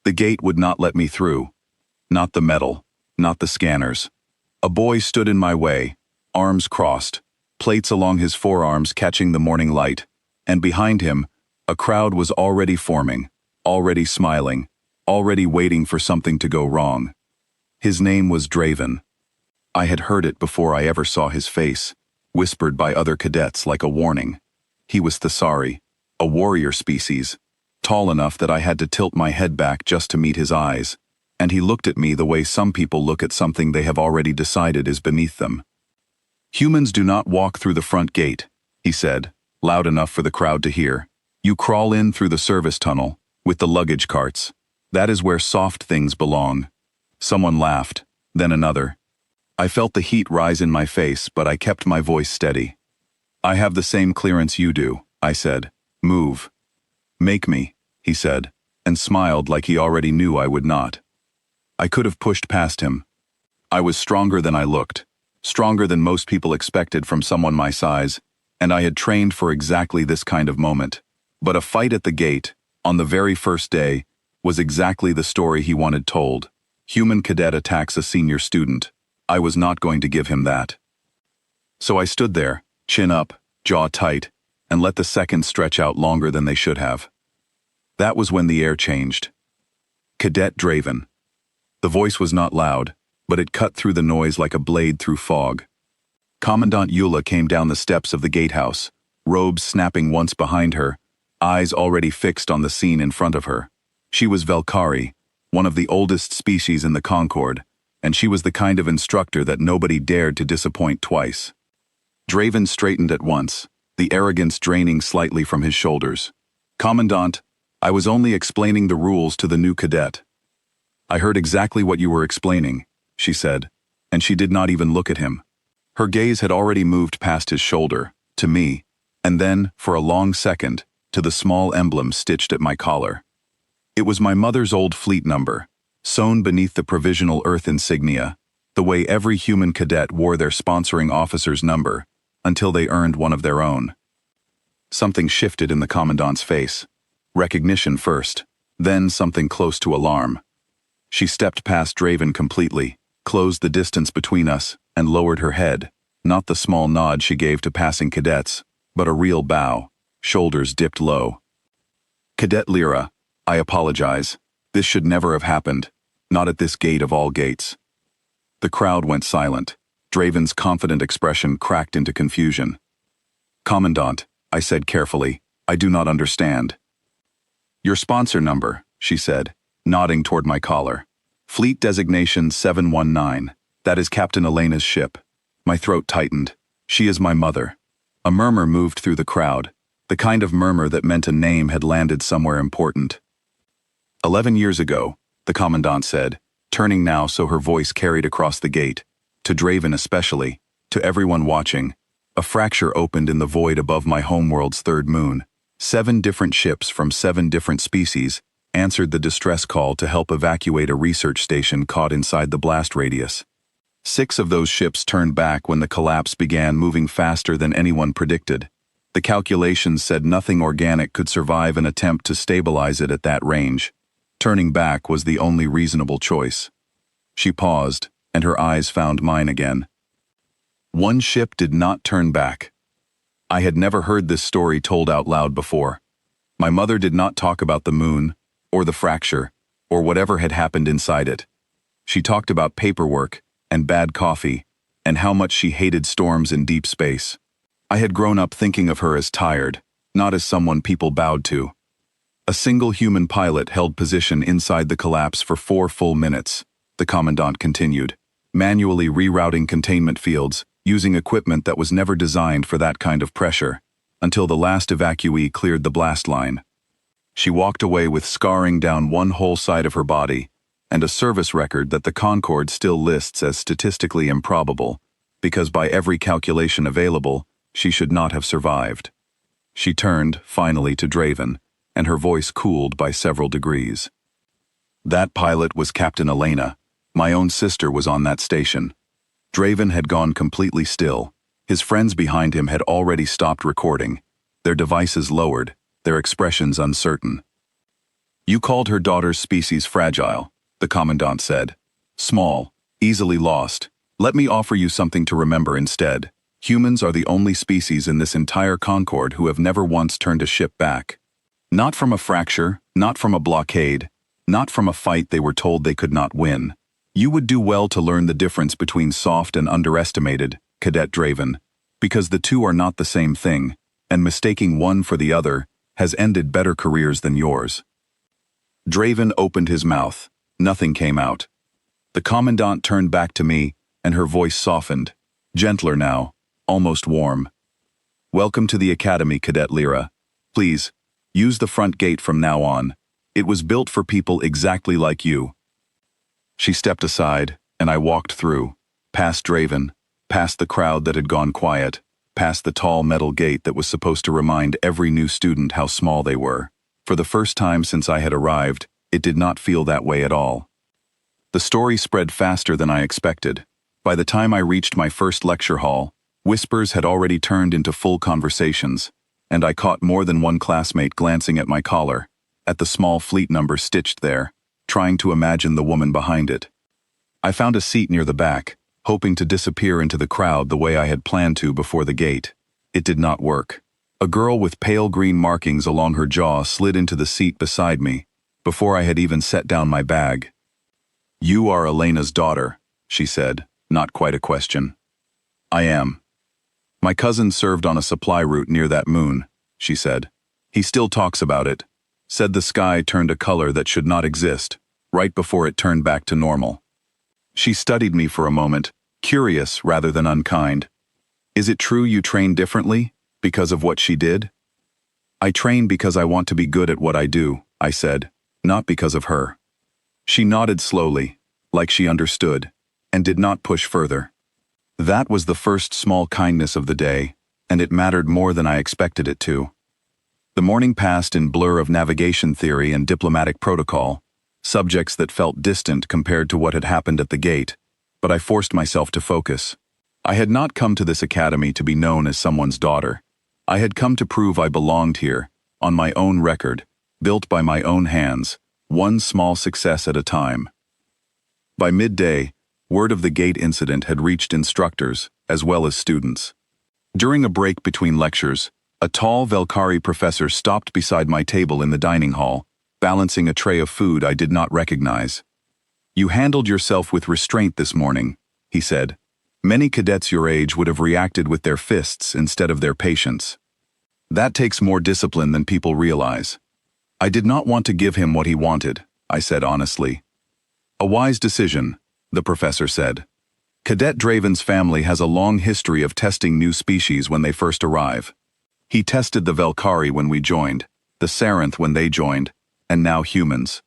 The gate would not let me through. Not the metal, not the scanners. A boy stood in my way, arms crossed, plates along his forearms catching the morning light, and behind him, a crowd was already forming, already smiling, already waiting for something to go wrong. His name was Draven. I had heard it before I ever saw his face, whispered by other cadets like a warning. He was Thesari, a warrior species, tall enough that I had to tilt my head back just to meet his eyes, and he looked at me the way some people look at something they have already decided is beneath them. "Humans do not walk through the front gate," he said, loud enough for the crowd to hear. "You crawl in through the service tunnel, with the luggage carts. That is where soft things belong." Someone laughed, then another. I felt the heat rise in my face, but I kept my voice steady. "I have the same clearance you do," I said. "Move." "Make me," he said, and smiled like he already knew I would not. I could have pushed past him. I was stronger than I looked, stronger than most people expected from someone my size, and I had trained for exactly this kind of moment. But a fight at the gate, on the very first day, was exactly the story he wanted told. Human cadet attacks a senior student. I was not going to give him that. So I stood there, chin up, jaw tight, and let the seconds stretch out longer than they should have. That was when the air changed. Cadet Draven. The voice was not loud, but it cut through the noise like a blade through fog. Commandant Ula came down the steps of the gatehouse, robes snapping once behind her, eyes already fixed on the scene in front of her. She was Velkari, one of the oldest species in the Concord, and she was the kind of instructor that nobody dared to disappoint twice. Draven straightened at once, the arrogance draining slightly from his shoulders. "Commandant, I was only explaining the rules to the new cadet." "I heard exactly what you were explaining," she said, and she did not even look at him. Her gaze had already moved past his shoulder, to me, and then, for a long second, to the small emblem stitched at my collar. It was my mother's old fleet number, sewn beneath the provisional Earth insignia, the way every human cadet wore their sponsoring officer's number, until they earned one of their own. Something shifted in the Commandant's face. Recognition first, then something close to alarm. She stepped past Draven completely, closed the distance between us, and lowered her head, not the small nod she gave to passing cadets, but a real bow, shoulders dipped low. "Cadet Lyra, I apologize. This should never have happened, not at this gate of all gates." The crowd went silent. Draven's confident expression cracked into confusion. "Commandant," I said carefully, "I do not understand." "Your sponsor number," she said, nodding toward my collar. "Fleet designation 719. That is Captain Elena's ship." My throat tightened. She is my mother. A murmur moved through the crowd, the kind of murmur that meant a name had landed somewhere important. 11 years ago, the Commandant said, turning now so her voice carried across the gate, to Draven especially, to everyone watching, a fracture opened in the void above my homeworld's third moon. 7 different ships from 7 different species answered the distress call to help evacuate a research station caught inside the blast radius. 6 of those ships turned back when the collapse began, moving faster than anyone predicted. The calculations said nothing organic could survive an attempt to stabilize it at that range. Turning back was the only reasonable choice. She paused, and her eyes found mine again. One ship did not turn back. I had never heard this story told out loud before. My mother did not talk about the moon, or the fracture, or whatever had happened inside it. She talked about paperwork, and bad coffee, and how much she hated storms in deep space. I had grown up thinking of her as tired, not as someone people bowed to. A single human pilot held position inside the collapse for 4 full minutes, the Commandant continued, manually rerouting containment fields, using equipment that was never designed for that kind of pressure, until the last evacuee cleared the blast line. She walked away with scarring down one whole side of her body, and a service record that the Concorde still lists as statistically improbable, because by every calculation available, she should not have survived. She turned, finally, to Draven, and her voice cooled by several degrees. That pilot was Captain Elena. My own sister was on that station. Draven had gone completely still. His friends behind him had already stopped recording, their devices lowered, their expressions uncertain. You called her daughter's species fragile, the Commandant said. Small, easily lost. Let me offer you something to remember instead. Humans are the only species in this entire Concord who have never once turned a ship back. Not from a fracture, not from a blockade, not from a fight they were told they could not win. You would do well to learn the difference between soft and underestimated, Cadet Draven, because the two are not the same thing, and mistaking one for the other has ended better careers than yours. Draven opened his mouth. Nothing came out. The Commandant turned back to me, and her voice softened, gentler now, almost warm. Welcome to the Academy, Cadet Lyra. Please, use the front gate from now on. It was built for people exactly like you. She stepped aside, and I walked through, past Draven, past the crowd that had gone quiet, past the tall metal gate that was supposed to remind every new student how small they were. For the first time since I had arrived, it did not feel that way at all. The story spread faster than I expected. By the time I reached my first lecture hall, whispers had already turned into full conversations, and I caught more than one classmate glancing at my collar, at the small fleet number stitched there, trying to imagine the woman behind it. I found a seat near the back, hoping to disappear into the crowd the way I had planned to before the gate. It did not work. A girl with pale green markings along her jaw slid into the seat beside me, before I had even set down my bag. You are Elena's daughter, she said, not quite a question. I am. My cousin served on a supply route near that moon, she said. He still talks about it. Said the sky turned a color that should not exist, right before it turned back to normal. She studied me for a moment, curious rather than unkind. Is it true you train differently, because of what she did? I train because I want to be good at what I do, I said, not because of her. She nodded slowly, like she understood, and did not push further. That was the first small kindness of the day, and it mattered more than I expected it to. The morning passed in blur of navigation theory and diplomatic protocol, subjects that felt distant compared to what had happened at the gate, but I forced myself to focus. I had not come to this academy to be known as someone's daughter. I had come to prove I belonged here, on my own record, built by my own hands, one small success at a time. By midday, word of the gate incident had reached instructors, as well as students. During a break between lectures, a tall Velkari professor stopped beside my table in the dining hall, balancing a tray of food I did not recognize. You handled yourself with restraint this morning, he said. Many cadets your age would have reacted with their fists instead of their patience. That takes more discipline than people realize. I did not want to give him what he wanted, I said honestly. A wise decision, the professor said. Cadet Draven's family has a long history of testing new species when they first arrive. He tested the Velkari when we joined, the Saranth when they joined, and now humans.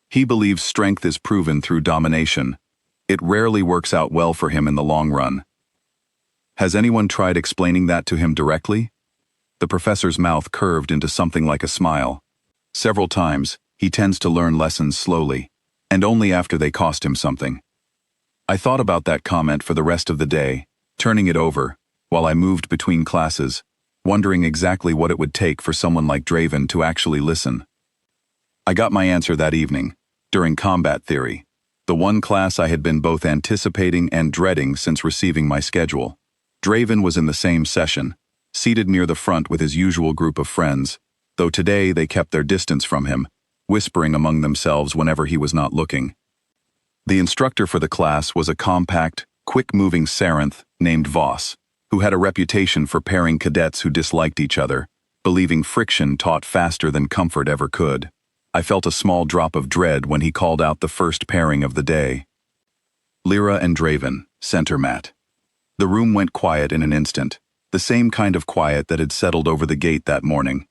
He believes strength is proven through domination. It rarely works out well for him in the long run. Has anyone tried explaining that to him directly? The professor's mouth curved into something like a smile. Several times, he tends to learn lessons slowly, and only after they cost him something. I thought about that comment for the rest of the day, turning it over, while I moved between classes, wondering exactly what it would take for someone like Draven to actually listen. I got my answer that evening, during combat theory, the one class I had been both anticipating and dreading since receiving my schedule. Draven was in the same session, seated near the front with his usual group of friends, though today they kept their distance from him, whispering among themselves whenever he was not looking. The instructor for the class was a compact, quick-moving Saranth named Voss, who had a reputation for pairing cadets who disliked each other, believing friction taught faster than comfort ever could. I felt a small drop of dread when he called out the first pairing of the day. Lyra and Draven, center mat. The room went quiet in an instant, the same kind of quiet that had settled over the gate that morning.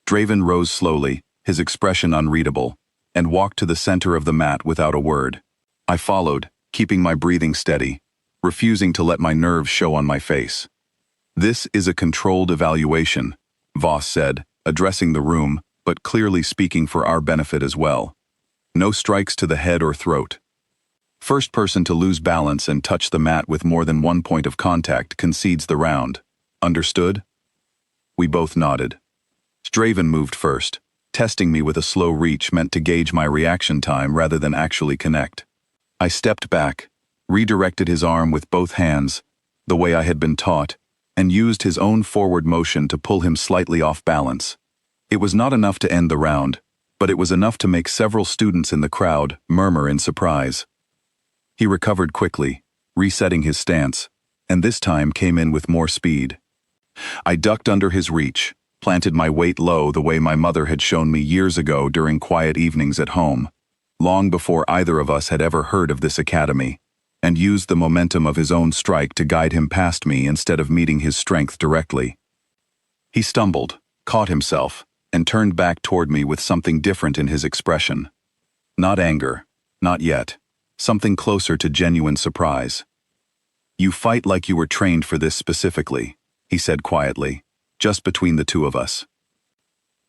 Draven rose slowly, his expression unreadable, and walked to the center of the mat without a word. I followed, keeping my breathing steady, refusing to let my nerves show on my face. This is a controlled evaluation, Voss said, addressing the room, but clearly speaking for our benefit as well. No strikes to the head or throat. First person to lose balance and touch the mat with more than one point of contact concedes the round. Understood? We both nodded. Draven moved first, testing me with a slow reach meant to gauge my reaction time rather than actually connect. I stepped back, redirected his arm with both hands, the way I had been taught, and used his own forward motion to pull him slightly off balance. It was not enough to end the round, but it was enough to make several students in the crowd murmur in surprise. He recovered quickly, resetting his stance, and this time came in with more speed. I ducked under his reach, planted my weight low the way my mother had shown me years ago during quiet evenings at home, long before either of us had ever heard of this academy, and used the momentum of his own strike to guide him past me instead of meeting his strength directly. He stumbled, caught himself, and turned back toward me with something different in his expression. Not anger, not yet, something closer to genuine surprise. "You fight like you were trained for this specifically," he said quietly, just between the two of us.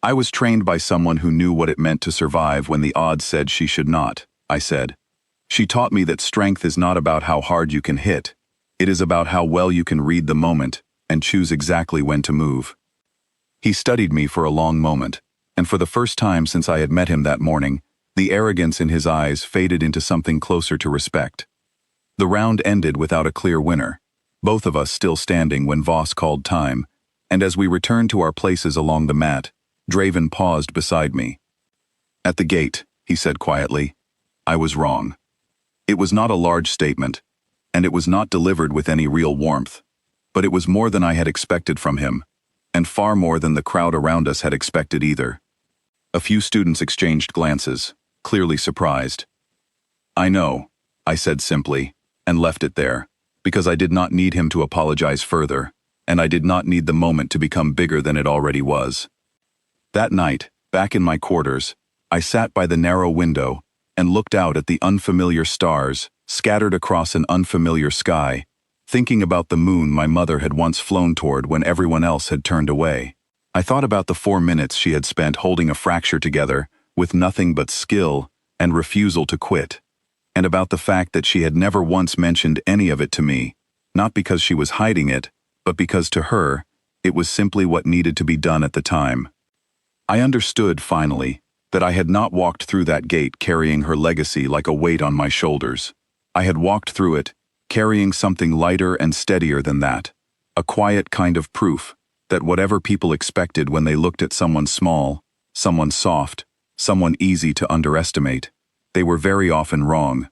"I was trained by someone who knew what it meant to survive when the odds said she should not," I said. "She taught me that strength is not about how hard you can hit. It is about how well you can read the moment and choose exactly when to move." He studied me for a long moment, and for the first time since I had met him that morning, the arrogance in his eyes faded into something closer to respect. The round ended without a clear winner, both of us still standing when Voss called time, and as we returned to our places along the mat, Draven paused beside me. "At the gate," he said quietly, "I was wrong." It was not a large statement, and it was not delivered with any real warmth, but it was more than I had expected from him, and far more than the crowd around us had expected either. A few students exchanged glances, clearly surprised. "I know," I said simply, and left it there, because I did not need him to apologize further, and I did not need the moment to become bigger than it already was. That night, back in my quarters, I sat by the narrow window and looked out at the unfamiliar stars scattered across an unfamiliar sky, thinking about the moon my mother had once flown toward when everyone else had turned away. I thought about the 4 minutes she had spent holding a fracture together with nothing but skill and refusal to quit, and about the fact that she had never once mentioned any of it to me, not because she was hiding it, but because to her, it was simply what needed to be done at the time. I understood, finally, that I had not walked through that gate carrying her legacy like a weight on my shoulders. I had walked through it, carrying something lighter and steadier than that, a quiet kind of proof that whatever people expected when they looked at someone small, someone soft, someone easy to underestimate, they were very often wrong.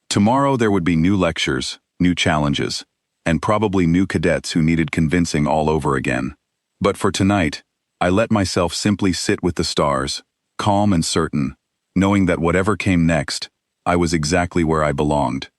Tomorrow there would be new lectures, new challenges, and probably new cadets who needed convincing all over again. But for tonight, I let myself simply sit with the stars, calm and certain, knowing that whatever came next, I was exactly where I belonged.